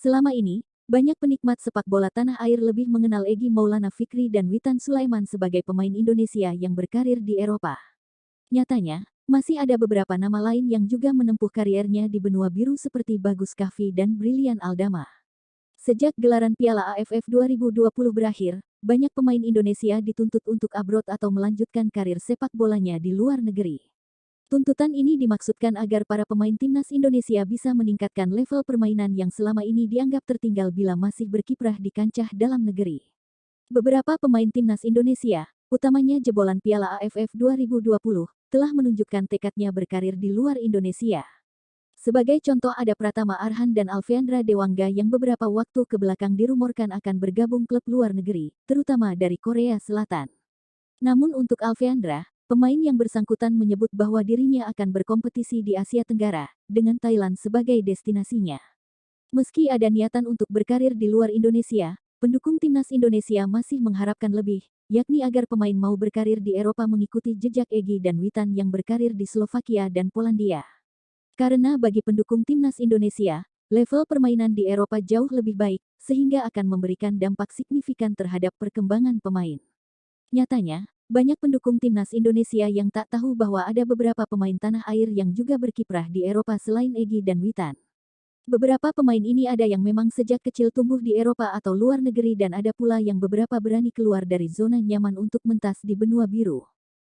Selama ini, banyak penikmat sepak bola tanah air lebih mengenal Egy Maulana Fikri dan Witan Sulaiman sebagai pemain Indonesia yang berkarir di Eropa. Nyatanya, masih ada beberapa nama lain yang juga menempuh kariernya di benua biru seperti Bagus Kahvi dan Brilian Aldama. Sejak gelaran Piala AFF 2020 berakhir, banyak pemain Indonesia dituntut untuk abroad atau melanjutkan karir sepak bolanya di luar negeri. Tuntutan ini dimaksudkan agar para pemain timnas Indonesia bisa meningkatkan level permainan yang selama ini dianggap tertinggal bila masih berkiprah di kancah dalam negeri. Beberapa pemain timnas Indonesia, utamanya jebolan Piala AFF 2020, telah menunjukkan tekadnya berkarir di luar Indonesia. Sebagai contoh ada Pratama Arhan dan Alfeandra Dewangga yang beberapa waktu kebelakang dirumorkan akan bergabung klub luar negeri, terutama dari Korea Selatan. Namun untuk Alfeandra, pemain yang bersangkutan menyebut bahwa dirinya akan berkompetisi di Asia Tenggara, dengan Thailand sebagai destinasinya. Meski ada niatan untuk berkarir di luar Indonesia, pendukung timnas Indonesia masih mengharapkan lebih, yakni agar pemain mau berkarir di Eropa mengikuti jejak Egy dan Witan yang berkarir di Slovakia dan Polandia. Karena bagi pendukung timnas Indonesia, level permainan di Eropa jauh lebih baik, sehingga akan memberikan dampak signifikan terhadap perkembangan pemain. Nyatanya, banyak pendukung timnas Indonesia yang tak tahu bahwa ada beberapa pemain tanah air yang juga berkiprah di Eropa selain Egy dan Witan. Beberapa pemain ini ada yang memang sejak kecil tumbuh di Eropa atau luar negeri dan ada pula yang beberapa berani keluar dari zona nyaman untuk mentas di benua biru.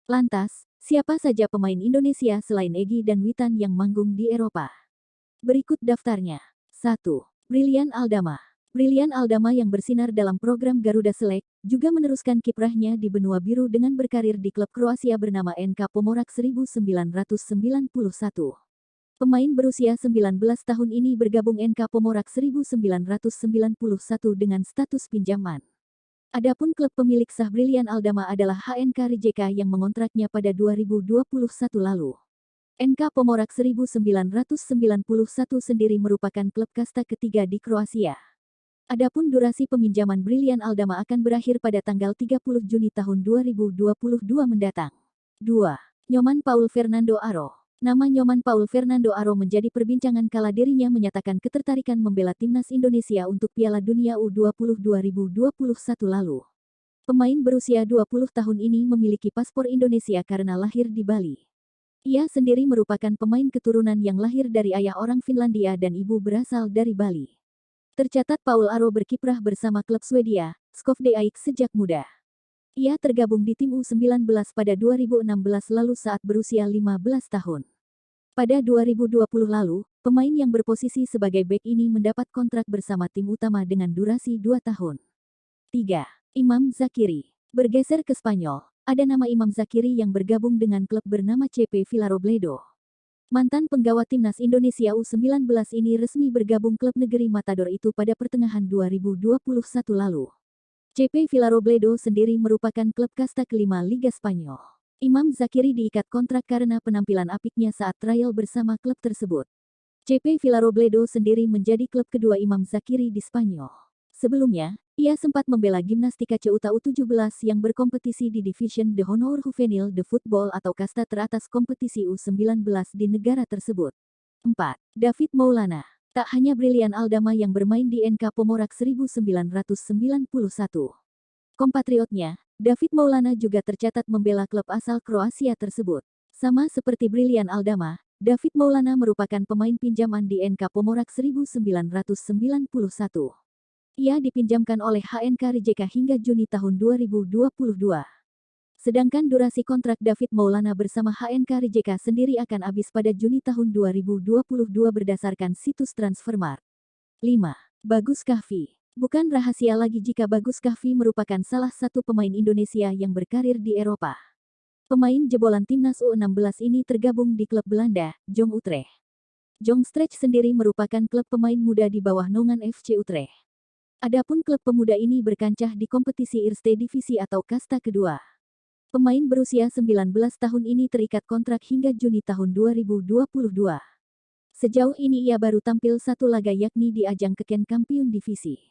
Lantas, siapa saja pemain Indonesia selain Egy dan Witan yang manggung di Eropa? Berikut daftarnya. 1. Brilian Aldama. Brilian Aldama yang bersinar dalam program Garuda Select, juga meneruskan kiprahnya di benua biru dengan berkarir di klub Kroasia bernama NK Pomorac 1991. Pemain berusia 19 tahun ini bergabung NK Pomorac 1991 dengan status pinjaman. Adapun klub pemilik sah Brilian Aldama adalah HNK Rijeka yang mengontraknya pada 2021 lalu. NK Pomorac 1991 sendiri merupakan klub kasta ketiga di Kroasia. Adapun durasi peminjaman Brilian Aldama akan berakhir pada tanggal 30 Juni tahun 2022 mendatang. 2. Nyoman Paul Fernando Aro. Nama Nyoman Paul Fernando Aro menjadi perbincangan kala dirinya menyatakan ketertarikan membela timnas Indonesia untuk Piala Dunia U20 2021 lalu. Pemain berusia 20 tahun ini memiliki paspor Indonesia karena lahir di Bali. Ia sendiri merupakan pemain keturunan yang lahir dari ayah orang Finlandia dan ibu berasal dari Bali. Tercatat Paul Aro berkiprah bersama klub Swedia, Skövde AIK sejak muda. Ia tergabung di tim U19 pada 2016 lalu saat berusia 15 tahun. Pada 2020 lalu, pemain yang berposisi sebagai bek ini mendapat kontrak bersama tim utama dengan durasi 2 tahun. 3. Imam Zakiri. Bergeser ke Spanyol, ada nama Imam Zakiri yang bergabung dengan klub bernama CP Villarrobledo. Mantan penggawa timnas Indonesia U19 ini resmi bergabung klub negeri Matador itu pada pertengahan 2021 lalu. CP Villarrobledo sendiri merupakan klub kasta kelima Liga Spanyol. Imam Zakiri diikat kontrak karena penampilan apiknya saat trial bersama klub tersebut. CP Villarrobledo sendiri menjadi klub kedua Imam Zakiri di Spanyol. Sebelumnya, ia sempat membela Gimnastika Ceuta U17 yang berkompetisi di Division de Honor Juvenil de Football atau kasta teratas kompetisi U19 di negara tersebut. 4. David Maulana. Tak hanya Brilian Aldama yang bermain di NK Pomorac 1991. Kompatriotnya, David Maulana juga tercatat membela klub asal Kroasia tersebut. Sama seperti Brilian Aldama, David Maulana merupakan pemain pinjaman di NK Pomorac 1991. Ia dipinjamkan oleh HNK Rijeka hingga Juni tahun 2022. Sedangkan durasi kontrak David Maulana bersama HNK Rijeka sendiri akan habis pada Juni tahun 2022 berdasarkan situs Transfermarkt. 5. Bagus Kahvi. Bukan rahasia lagi jika Bagus Kahvi merupakan salah satu pemain Indonesia yang berkarir di Eropa. Pemain jebolan timnas U16 ini tergabung di klub Belanda, Jong Utrecht. Jong Utrecht sendiri merupakan klub pemain muda di bawah naungan FC Utrecht. Adapun klub pemuda ini berkancah di kompetisi Eerste Divisi atau kasta kedua. Pemain berusia 19 tahun ini terikat kontrak hingga Juni tahun 2022. Sejauh ini ia baru tampil satu laga yakni di ajang Keken Kampiun Divisi.